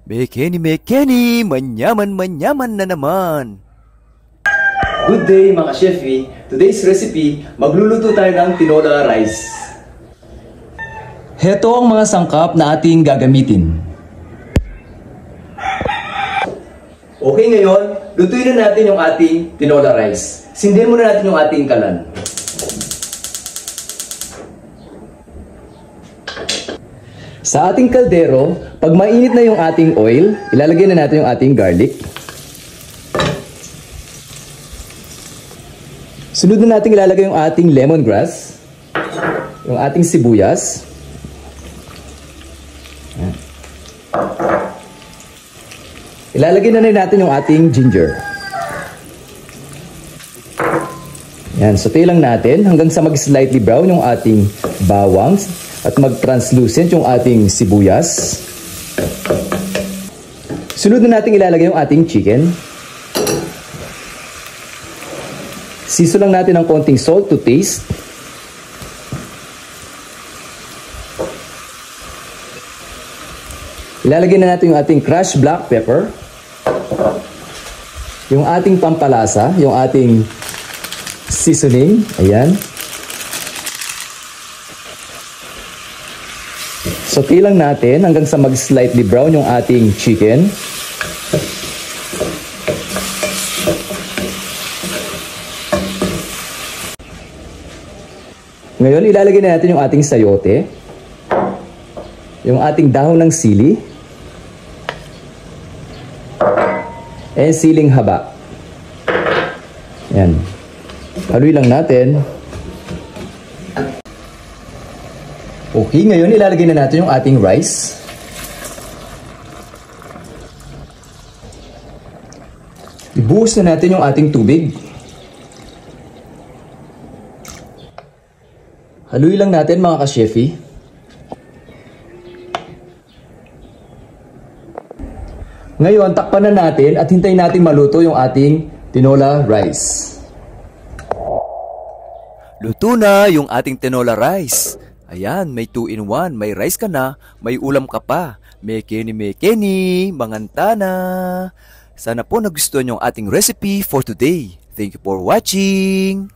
Mekeni, manyaman na naman. Good day mga chefi! Today's recipe, magluluto tayo ng tinola rice. Heto ang mga sangkap na ating gagamitin. Okay, ngayon, lutuin na natin yung ating tinola rice. Sindin muna natin yung ating kalan. Sa ating kaldero, pag mainit na yung ating oil, ilalagay na natin yung ating garlic. Sunod na natin ilalagay yung ating lemongrass, yung ating sibuyas, ilalagay na rin natin yung ating ginger. Yan, saute lang natin hanggang sa mag-slightly brown yung ating bawang at mag-translucent yung ating sibuyas. Sunod na natin ilalagay yung ating chicken. Season lang natin ng konting salt to taste. Ilalagay na natin yung ating crushed black pepper. Yung ating pampalasa, yung ating seasoning. Ayan. Saute lang natin hanggang sa mag-slightly brown yung ating chicken. Ngayon, ilalagay na natin yung ating sayote, yung ating dahon ng sili, and siling haba. Yan. Haluin lang natin. Okay, ngayon ilalagay na natin yung ating rice. Ibuhos na natin yung ating tubig. Haluin lang natin mga ka-chefi. Ngayon, takpan na natin at hintayin natin maluto yung ating tinola rice. Luto na yung ating tinola rice. Ayan, may 2-in-1. May rice ka na, may ulam ka pa. Mekeni, manganta na. Sana po nagustuhan yung ating recipe for today. Thank you for watching.